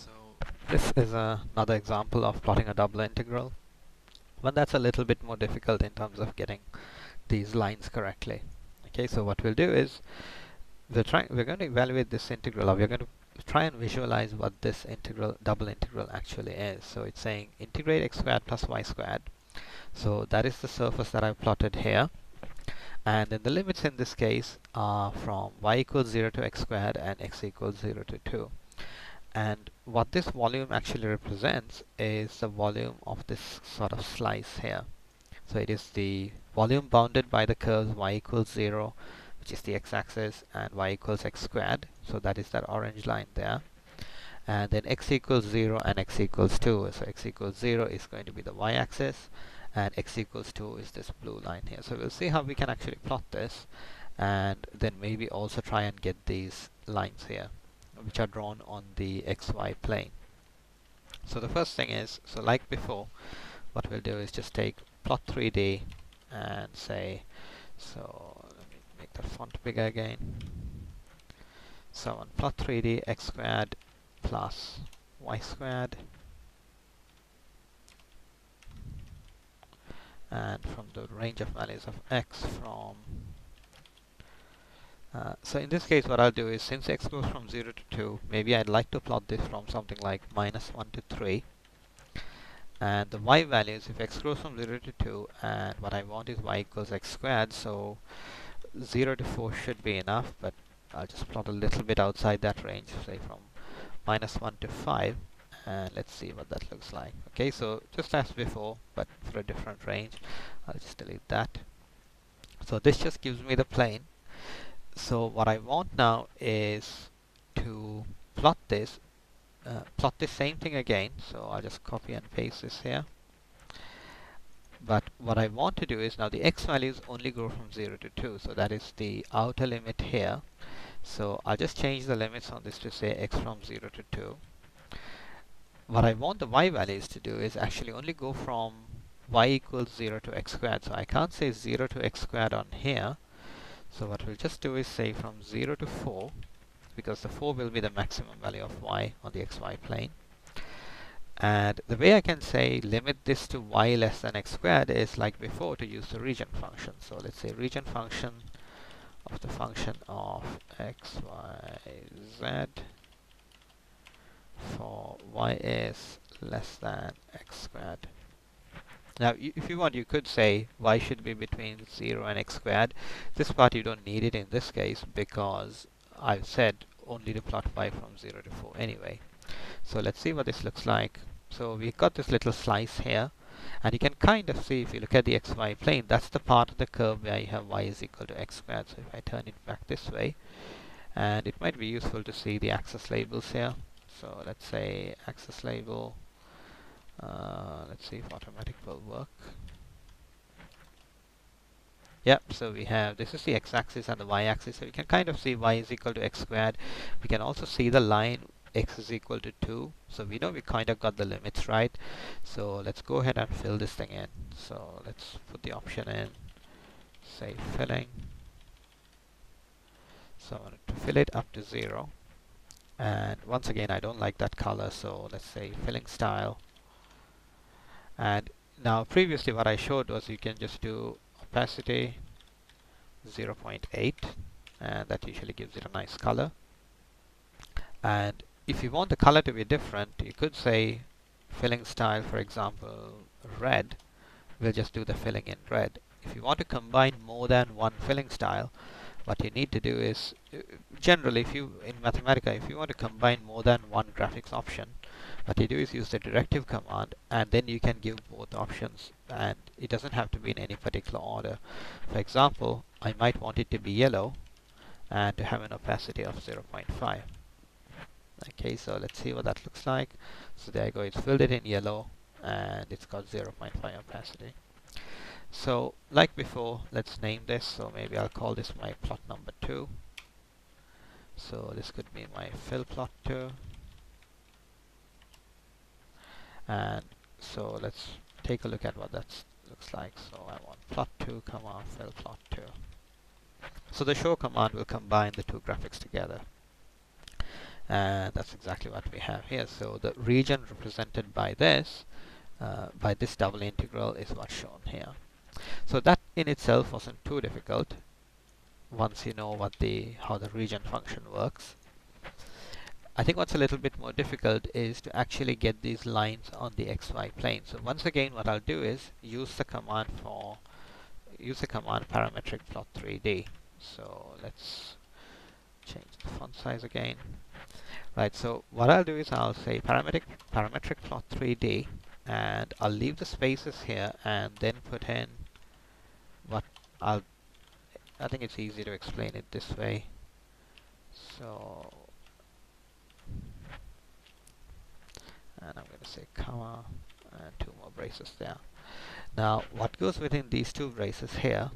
So this is another example of plotting a double integral. One that's a little bit more difficult in terms of getting these lines correctly. Okay, so what we'll do is we're going to evaluate this integral, or we're going to try and visualize what this double integral actually is. So it's saying integrate x squared plus y squared. So that is the surface that I've plotted here. And then the limits in this case are from y equals 0 to x squared and x equals 0 to 2. And what this volume actually represents is the volume of this sort of slice here. So it is the volume bounded by the curves y equals 0, which is the x-axis, and y equals x squared. So that is that orange line there. And then x equals 0 and x equals 2. So x equals 0 is going to be the y-axis, and x equals 2 is this blue line here. So we'll see how we can actually plot this, and then maybe also try and get these lines here, which are drawn on the xy plane. So the first thing is, so like before, what we'll do is just take plot 3D and say, so let me make the font bigger again. So on plot 3D, x squared plus y squared, and from the range of values of x from so in this case what I'll do is, since x goes from 0 to 2, maybe I'd like to plot this from something like -1 to 3. And the y values, if x goes from 0 to 2, and what I want is y equals x squared, so 0 to 4 should be enough, but I'll just plot a little bit outside that range, say from -1 to 5, and let's see what that looks like. Okay, so just as before, but for a different range. I'll just delete that. So this just gives me the plane. So what I want now is to plot this same thing again. So I'll just copy and paste this here. But what I want to do is, now the x values only go from 0 to 2. So that is the outer limit here. So I'll just change the limits on this to say x from 0 to 2. What I want the y values to do is actually only go from y equals 0 to x squared. So I can't say 0 to x squared on here. So what we'll just do is say from 0 to 4, because the 4 will be the maximum value of y on the xy plane. And the way I can say limit this to y less than x squared is like before, to use the region function. So let's say region function of the function of x, y, z for y is less than x squared. Now, if you want, you could say y should be between 0 and x squared. This part you don't need it in this case, because I've said only to plot y from 0 to 4 anyway. So let's see what this looks like. So we've got this little slice here, and you can kind of see, if you look at the xy plane, that's the part of the curve where you have y is equal to x squared. So if I turn it back this way, and it might be useful to see the axis labels here. So let's say axis label, let's see if automatic will work. Yep, so we have, this is the x-axis and the y-axis, so we can kind of see y is equal to x squared. We can also see the line x is equal to 2, so we know we kind of got the limits right. So let's go ahead and fill this thing in. So let's put the option in, say filling. So I want to fill it up to 0, and once again I don't like that color, so let's say filling style. And now previously what I showed was you can just do opacity 0.8, and that usually gives it a nice color. And if you want the color to be different, you could say filling style, for example red. We'll just do the filling in red. If you want to combine more than one filling style, what you need to do is, generally if you in Mathematica, if you want to combine more than one graphics option, what you do is use the directive command, and then you can give both options, and it doesn't have to be in any particular order. For example, I might want it to be yellow and to have an opacity of 0.5. Okay, so let's see what that looks like. So there you go, it's filled it in yellow and it's got 0.5 opacity. So like before, let's name this. So maybe I'll call this my plot number 2. So this could be my fill plot 2. And so let's take a look at what that looks like. So I want plot 2 comma fill plot 2. So the show command will combine the two graphics together. And that's exactly what we have here. So the region represented by this double integral is what's shown here. So that in itself wasn't too difficult once you know how the region function works. I think what's a little bit more difficult is to actually get these lines on the xy plane. So once again, what I'll do is use the command parametric plot 3D. So let's change the font size again. Right, so what I'll do is I'll say parametric plot 3D, and I'll leave the spaces here and then put in what I think it's easy to explain it this way. So, and I'm going to say comma and 2 more braces there. Now, what goes within these 2 braces here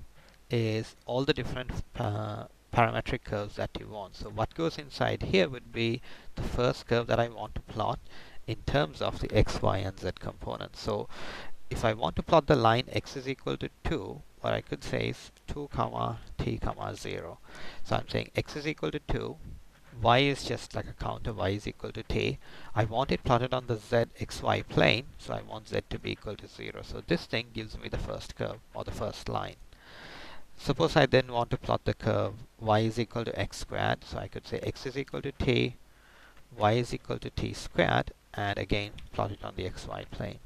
is all the different parametric curves that you want. So what goes inside here would be the first curve that I want to plot in terms of the x, y, and z components. So if I want to plot the line x is equal to 2, what I could say is 2 comma t comma 0. So I'm saying x is equal to 2, y is just like a counter, y is equal to t. I want it plotted on the z xy plane, so I want z to be equal to 0. So this thing gives me the first curve or the first line. Suppose I then want to plot the curve y is equal to x squared, so I could say x is equal to t, y is equal to t squared, and again plot it on the xy plane.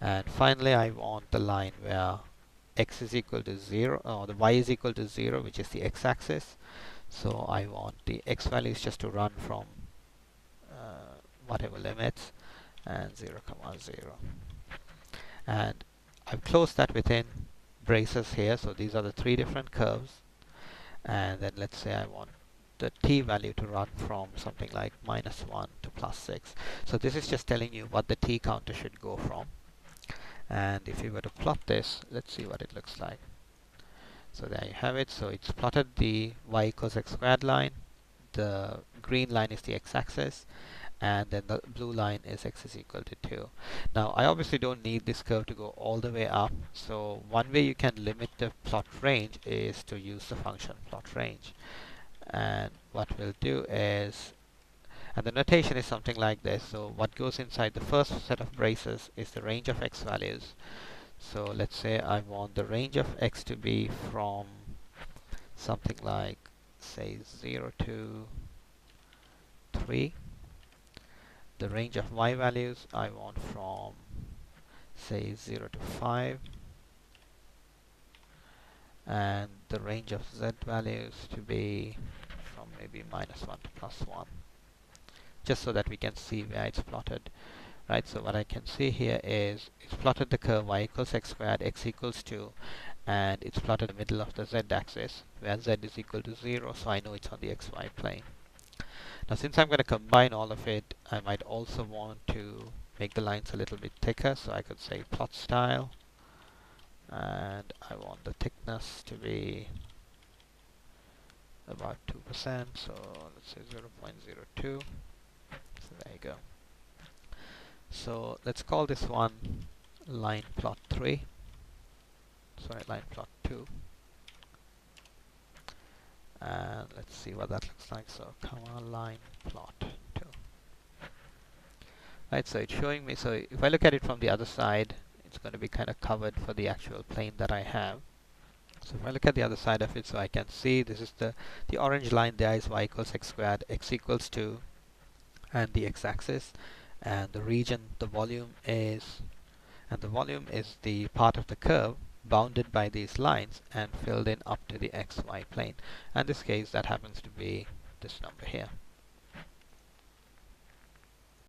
And finally I want the line where x is equal to 0, or the y is equal to 0, which is the x-axis. So I want the x values just to run from whatever limits, and 0 comma 0. And I've closed that within braces here, so these are the 3 different curves. And then let's say I want the t value to run from something like -1 to +6. So this is just telling you what the t counter should go from. And if you were to plot this, let's see what it looks like. So there you have it. So it's plotted the y equals x squared line, the green line is the x-axis, and then the blue line is x is equal to 2. Now I obviously don't need this curve to go all the way up, so one way you can limit the plot range is to use the function plot range. And what we'll do is, and the notation is something like this. So what goes inside the first set of braces is the range of x values. So let's say I want the range of x to be from something like, say, 0 to 3. The range of y values I want from, say, 0 to 5. And the range of z values to be from maybe -1 to +1. Just so that we can see where it's plotted. Right, so what I can see here is it's plotted the curve y equals x squared, x equals 2, and it's plotted in the middle of the z-axis, where z is equal to 0, so I know it's on the xy plane. Now since I'm going to combine all of it, I might also want to make the lines a little bit thicker, so I could say plot style, and I want the thickness to be about 2%, so let's say 0.02. So there you go. So let's call this one line plot 3. Sorry, line plot 2. And let's see what that looks like. So comma line plot 2. Right, so it's showing me, so if I look at it from the other side, it's going to be kind of covered for the actual plane that I have. So if I look at the other side of it, so I can see this is the orange line there is y equals x squared, x equals 2, and the x-axis. And the region, the volume is the part of the curve bounded by these lines and filled in up to the xy plane. And in this case, that happens to be this number here.